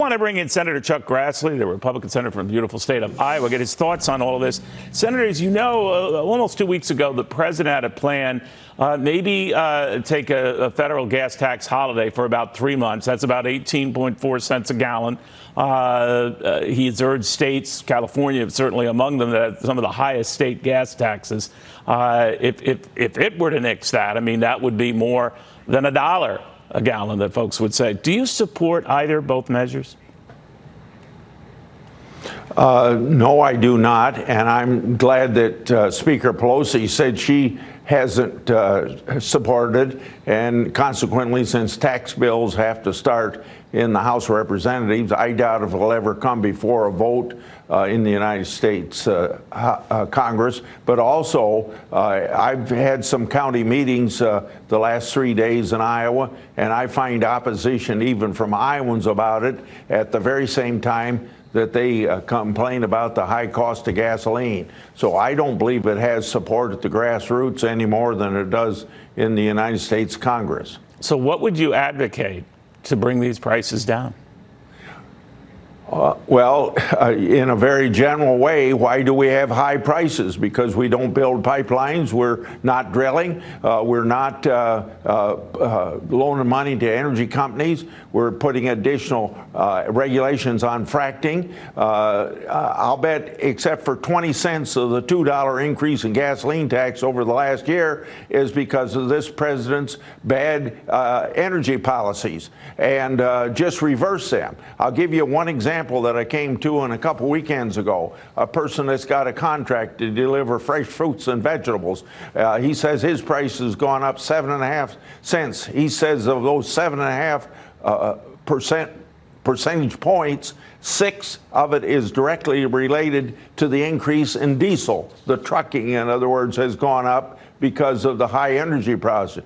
want to bring in Senator Chuck Grassley, the Republican senator from the beautiful state of Iowa, get his thoughts on all of this. Senator, as you know, almost 2 weeks ago, the president had a plan, maybe take a federal gas tax holiday for about 3 months. That's about 18.4 cents a gallon. He's urged states, California certainly among them, that have some of the highest state gas taxes. If it were to nix that, I mean, that would be more than $1 a gallon, that folks would say. Do you support both measures? No, I do not, and I'm glad that Speaker Pelosi said she hasn't supported, and consequently, since tax bills have to start in the House of Representatives, I doubt if it'll ever come before a vote in the United States Congress. But also, I've had some county meetings the last 3 days in Iowa, and I find opposition even from Iowans about it at the very same time that they complain about the high cost of gasoline. So I don't believe it has support at the grassroots any more than it does in the United States Congress. So what would you advocate to bring these prices down? Well, in a very general way, why do we have high prices? Because we don't build pipelines, we're not drilling, we're not loaning money to energy companies, we're putting additional regulations on fracking. I'll bet except for 20 cents of the $2 increase in gasoline tax over the last year is because of this president's bad energy policies, and just reverse them. I'll give you one example that I came to a couple weekends ago. A person that's got a contract to deliver fresh fruits and vegetables. He says his price has gone up 7.5 cents. He says of those 7.5 percentage points, 6 of it is directly related to the increase in diesel. The trucking, in other words, has gone up because of the high energy prices.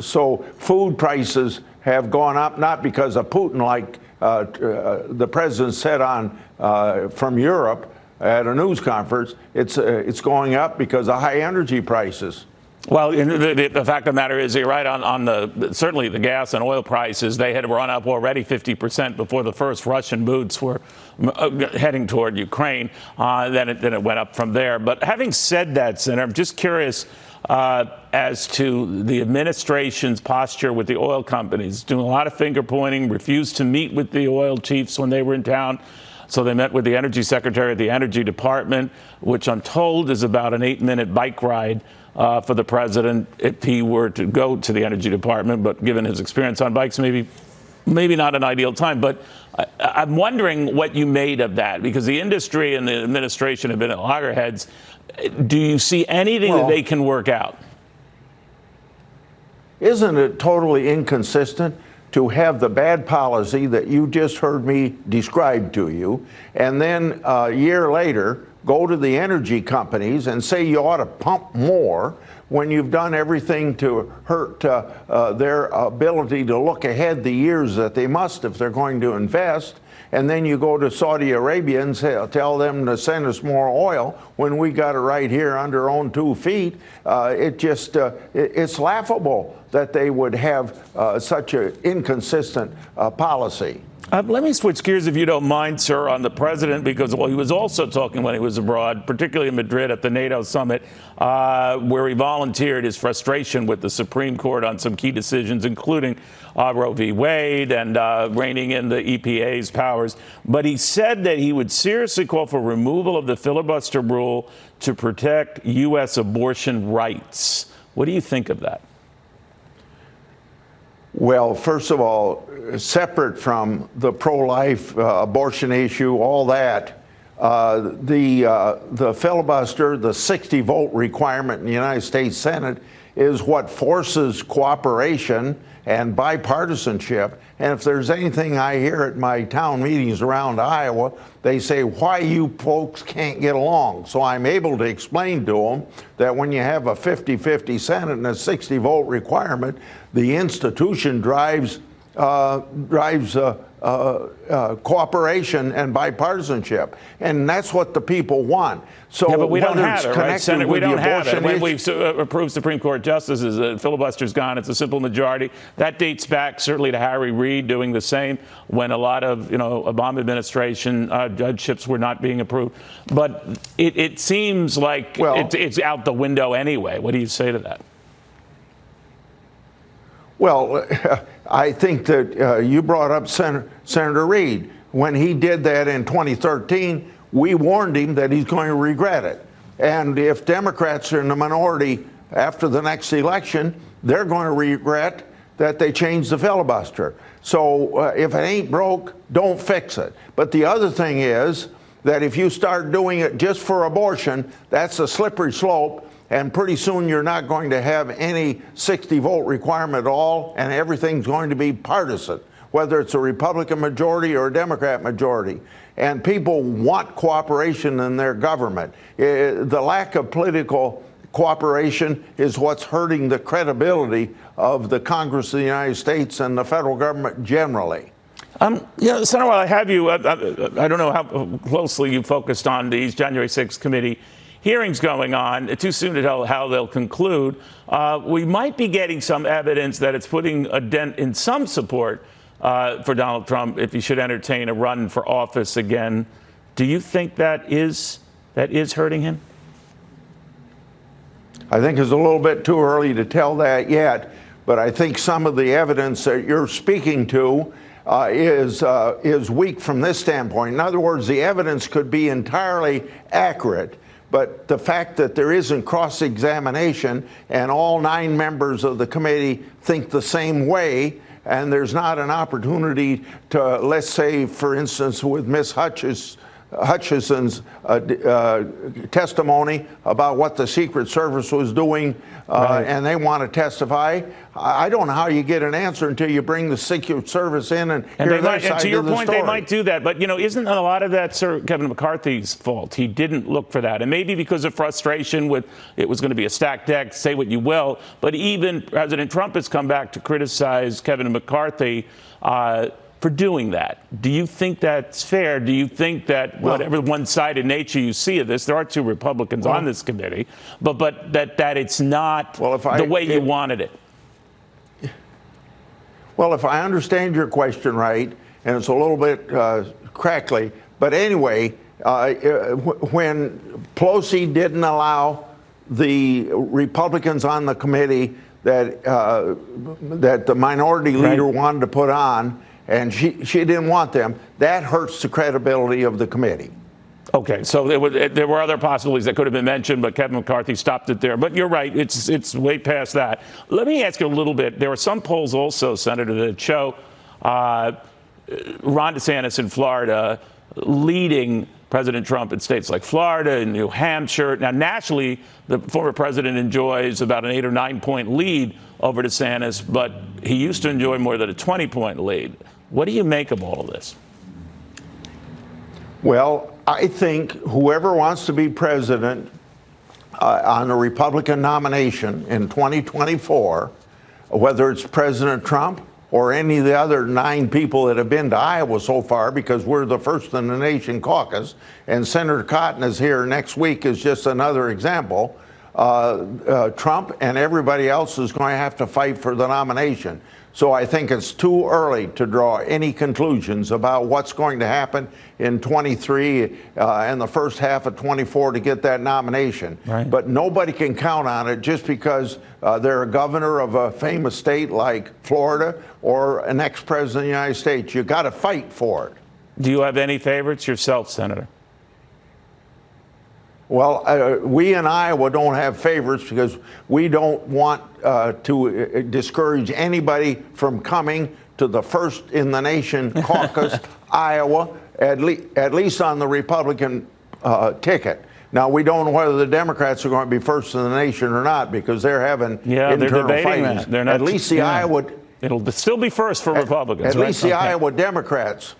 So food prices have gone up not because of Putin, like the president said from Europe at a news conference. It's going up because of high energy prices. Well, the fact of the matter is, you're right on certainly the gas and oil prices. They had run up already 50% before the first Russian boots were heading toward Ukraine. Then it went up from there. But having said that, Senator, I'm just curious as to the administration's posture with the oil companies, doing a lot of finger pointing, refused to meet with the oil chiefs when they were in town. So they met with the energy secretary of the Energy Department, which I'm told is about an 8-minute bike ride for the president if he were to go to the Energy Department. But given his experience on bikes, maybe not an ideal time. But I'm wondering what you made of that, because the industry and the administration have been at loggerheads. Do you see anything that they can work out? Isn't it totally inconsistent to have the bad policy that you just heard me describe to you, and then a year later go to the energy companies and say you ought to pump more when you've done everything to hurt their ability to look ahead the years that they must if they're going to invest? And then you go to Saudi Arabia and tell them to send us more oil when we got it right here under our own 2 feet. It's laughable that they would have such an inconsistent policy. Let me switch gears, if you don't mind, sir, on the president, because he was also talking when he was abroad, particularly in Madrid at the NATO summit, where he volunteered his frustration with the Supreme Court on some key decisions, including Roe v. Wade and reining in the EPA's powers. But he said that he would seriously call for removal of the filibuster rule to protect U.S. abortion rights. What do you think of that? Well, first of all, separate from the pro-life abortion issue, all that, the filibuster, the 60-vote requirement in the United States Senate, is what forces cooperation and bipartisanship. And if there's anything I hear at my town meetings around Iowa, they say, why you folks can't get along. So I'm able to explain to them that when you have a 50-50 Senate and a 60-vote requirement, the institution drives cooperation and bipartisanship, and that's what the people want. So yeah, but we don't have it, right, Senator? We don't have it. When we've approved Supreme Court justices, the filibuster's gone. It's a simple majority. That dates back certainly to Harry Reid doing the same when a lot of Obama administration judgeships were not being approved. But it seems like it's out the window anyway. What do you say to that? Well, I think that you brought up Senator Reid. When he did that in 2013, we warned him that he's going to regret it. And if Democrats are in the minority after the next election, they're going to regret that they changed the filibuster. So if it ain't broke, don't fix it. But the other thing is that if you start doing it just for abortion, that's a slippery slope. And pretty soon you're not going to have any 60-vote requirement at all, and everything's going to be partisan, whether it's a Republican majority or a Democrat majority. And people want cooperation in their government. The lack of political cooperation is what's hurting the credibility of the Congress of the United States and the federal government generally. Senator, while I have you, I don't know how closely you focused on these January 6th committee hearings going on. Too soon to tell how they'll conclude. We might be getting some evidence that it's putting a dent in some support for Donald Trump if he should entertain a run for office again. Do you think that is hurting him? I think it's a little bit too early to tell that yet, but I think some of the evidence that you're speaking to is weak from this standpoint. In other words, the evidence could be entirely accurate, but the fact that there isn't cross-examination and all 9 members of the committee think the same way, and there's not an opportunity to, let's say, for instance, with Ms. Hutchison's testimony about what the Secret Service was doing, right, and they want to testify. I don't know how you get an answer until you bring the Secret Service in and hear their side of the story. And to your point, they might do that. But, isn't a lot of that Sir Kevin McCarthy's fault? He didn't look for that. And maybe because of frustration with it was going to be a stacked deck, say what you will. But even President Trump has come back to criticize Kevin McCarthy for doing that. Do you think that's fair? Do you think that whatever one-sided nature you see of this, there are 2 Republicans on this committee, but that it's not the way you wanted it? Well, if I understand your question right, and it's a little bit crackly, but anyway, when Pelosi didn't allow the Republicans on the committee that the minority leader wanted to put on, and she didn't want them, that hurts the credibility of the committee. Okay, so there were other possibilities that could have been mentioned, but Kevin McCarthy stopped it there. But you're right, it's way past that. Let me ask you a little bit. There are some polls also, Senator, that show Ron DeSantis in Florida leading President Trump in states like Florida and New Hampshire. Now, nationally, the former president enjoys about an 8 or 9 point lead over DeSantis, but he used to enjoy more than a 20-point lead. What do you make of all of this? Well, I think whoever wants to be president on a Republican nomination in 2024, whether it's President Trump or any of the other 9 people that have been to Iowa so far, because we're the first in the nation caucus, and Senator Cotton is here next week is just another example, Trump and everybody else is going to have to fight for the nomination. So I think it's too early to draw any conclusions about what's going to happen in 23 and the first half of 24 to get that nomination. Right. But nobody can count on it just because they're a governor of a famous state like Florida or an ex-president of the United States. You got to fight for it. Do you have any favorites yourself, Senator? Well, we in Iowa don't have favorites because we don't want to discourage anybody from coming to the first in the nation caucus, Iowa, at least on the Republican ticket. Now, we don't know whether the Democrats are going to be first in the nation or not because they're having internal fighting. They're not, at least the Iowa... It'll still be first for Republicans. At least the Iowa Democrats.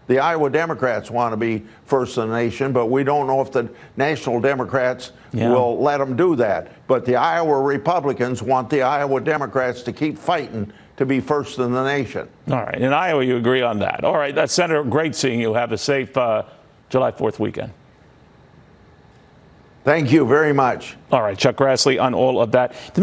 The Iowa Democrats want to be first in the nation, but we don't know if the national Democrats will let them do that. But the Iowa Republicans want the Iowa Democrats to keep fighting to be first in the nation. All right. In Iowa, you agree on that. All right. Senator, great seeing you. Have a safe July 4th weekend. Thank you very much. All right. Chuck Grassley on all of that.